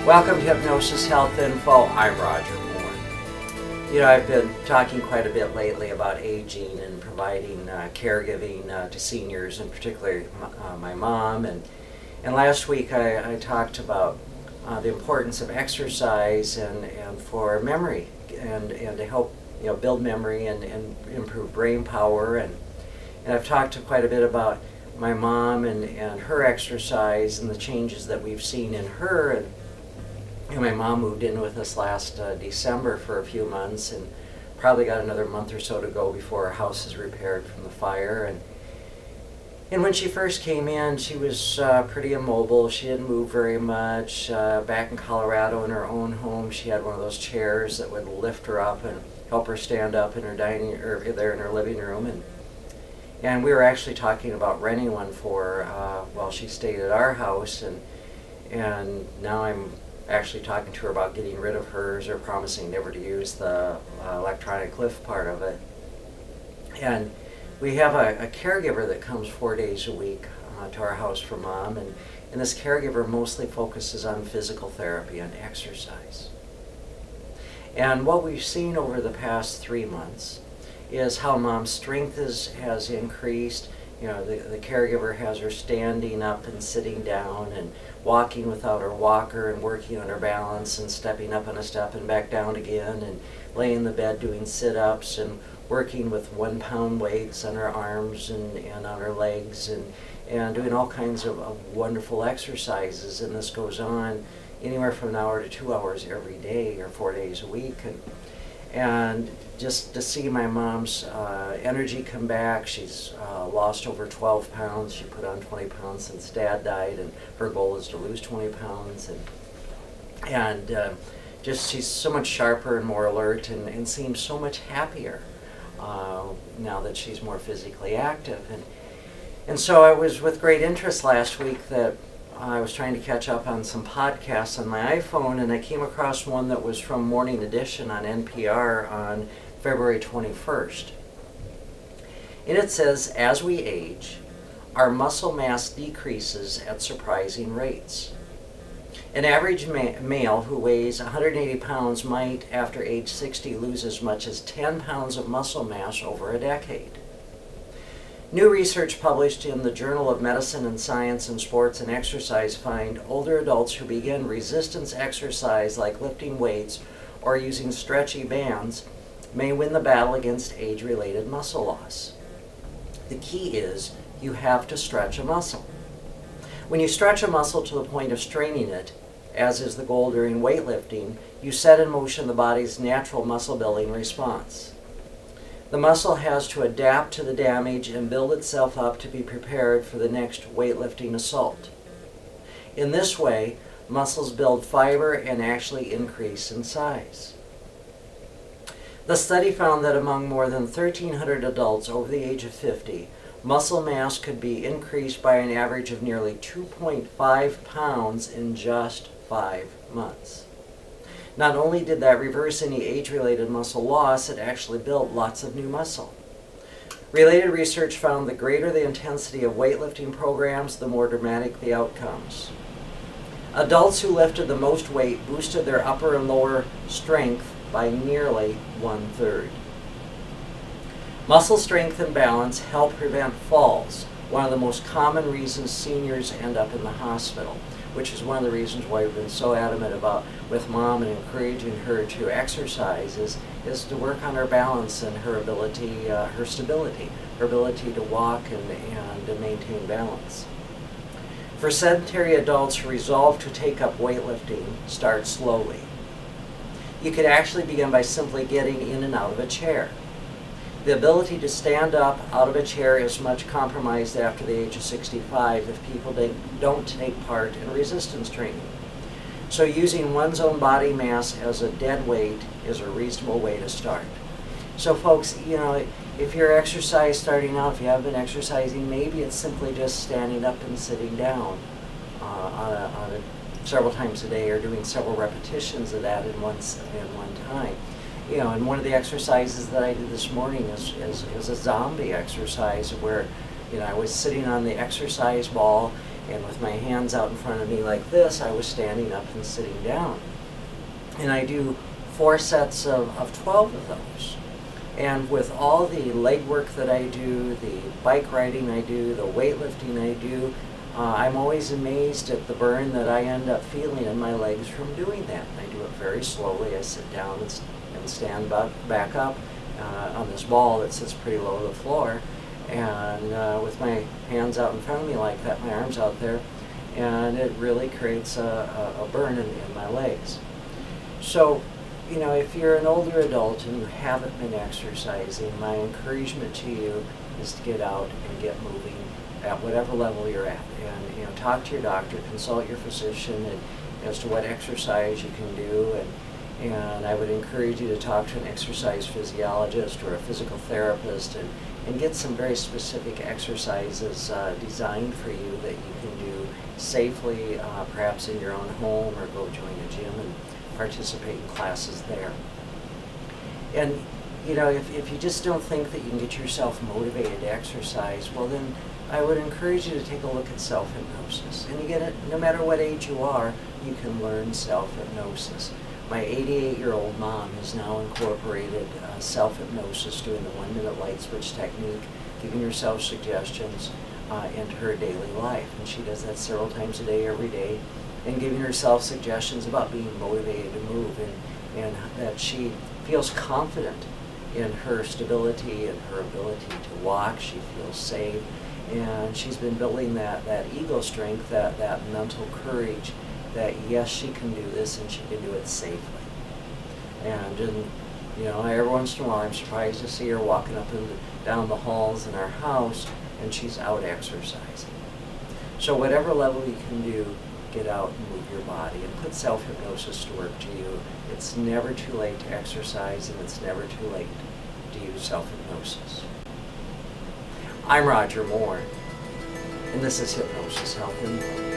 Welcome to Hypnosis Health Info. I'm Roger Moore. You know, I've been talking quite a bit lately about aging and providing caregiving to seniors, and particularly my mom. And last week I talked about the importance of exercise and for memory and to help build memory and improve brain power. And I've talked quite a bit about my mom and her exercise and the changes that we've seen in her. And my mom moved in with us last December for a few months, and probably got another month or so to go before our house is repaired from the fire. And when she first came in, she was pretty immobile. She didn't move very much. Back in Colorado in her own home, she had one of those chairs that would lift her up and help her stand up in her dining, or there in her living room. And we were actually talking about renting one for her while she stayed at our house. And now I'm actually talking to her about getting rid of hers, or promising never to use the electronic lift part of it. And we have a caregiver that comes 4 days a week to our house for Mom, and this caregiver mostly focuses on physical therapy and exercise. And what we've seen over the past 3 months is how Mom's strength has increased. The caregiver has her standing up and sitting down and walking without her walker and working on her balance and stepping up on a step and back down again, and laying in the bed doing sit-ups and working with 1-pound weights on her arms and on her legs, and doing all kinds of wonderful exercises. And this goes on anywhere from an hour to 2 hours every day, or 4 days a week. And just to see my mom's energy come back. She's lost over 12 pounds. She put on 20 pounds since Dad died, and her goal is to lose 20 pounds. And just she's so much sharper and more alert, and seems so much happier now that she's more physically active. And so it was with great interest last week that I was trying to catch up on some podcasts on my iPhone, and I came across one that was from Morning Edition on NPR on February 21st. And it says, as we age, our muscle mass decreases at surprising rates. An average male who weighs 180 pounds might, after age 60, lose as much as 10 pounds of muscle mass over a decade. New research published in the Journal of Medicine and Science and Sports and Exercise find older adults who begin resistance exercise like lifting weights or using stretchy bands may win the battle against age-related muscle loss. The key is you have to stretch a muscle. When you stretch a muscle to the point of straining it, as is the goal during weightlifting, you set in motion the body's natural muscle-building response. The muscle has to adapt to the damage and build itself up to be prepared for the next weightlifting assault. In this way, muscles build fiber and actually increase in size. The study found that among more than 1,300 adults over the age of 50, muscle mass could be increased by an average of nearly 2.5 pounds in just 5 months. Not only did that reverse any age-related muscle loss, it actually built lots of new muscle. Related research found the greater the intensity of weightlifting programs, the more dramatic the outcomes. Adults who lifted the most weight boosted their upper and lower strength by nearly 1/3. Muscle strength and balance help prevent falls, one of the most common reasons seniors end up in the hospital, which is one of the reasons why we've been so adamant about with Mom and encouraging her to exercise is to work on her balance and her ability, her stability, her ability to walk and to maintain balance. For sedentary adults who resolve to take up weightlifting, start slowly. You could actually begin by simply getting in and out of a chair. The ability to stand up out of a chair is much compromised after the age of 65 if people don't take part in resistance training. So using one's own body mass as a dead weight is a reasonable way to start. So folks, if you're starting out, if you haven't been exercising, maybe it's simply just standing up and sitting down several times a day, or doing several repetitions of that in one time. And one of the exercises that I did this morning is a zombie exercise where, I was sitting on the exercise ball And with my hands out in front of me like this, I was standing up and sitting down. And I do 4 sets of 12 of those. And with all the leg work that I do, the bike riding I do, the weightlifting I do, I'm always amazed at the burn that I end up feeling in my legs from doing that. I do it very slowly. I sit down and stand back up on this ball that sits pretty low to the floor, and with my hands out in front of me like that, my arms out there, and it really creates a burn in my legs. So, you know, if you're an older adult and you haven't been exercising, my encouragement to you is to get out and get moving at whatever level you're at. And, you know, talk to your doctor, consult your physician as to what exercise you can do. And I would encourage you to talk to an exercise physiologist or a physical therapist and get some very specific exercises designed for you that you can do safely, perhaps in your own home, or go join a gym and participate in classes there. And you know, if you just don't think that you can get yourself motivated to exercise, well then I would encourage you to take a look at self-hypnosis. And again, no matter what age you are, you can learn self-hypnosis. My 88-year-old mom has now incorporated self-hypnosis, doing the 1-minute light switch technique, giving herself suggestions into her daily life. And she does that several times a day, every day, and giving herself suggestions about being motivated to move, and that she feels confident in her stability and her ability to walk. She feels safe, and she's been building that ego strength, that mental courage, that yes, she can do this and she can do it safely. And you know, every once in a while I'm surprised to see her walking up and down the halls in our house, and she's out exercising. So whatever level you can do, get out and move your body and put self-hypnosis to work to you. It's never too late to exercise, and it's never too late to use self-hypnosis. I'm Roger Moore, and this is Hypnosis Health Info.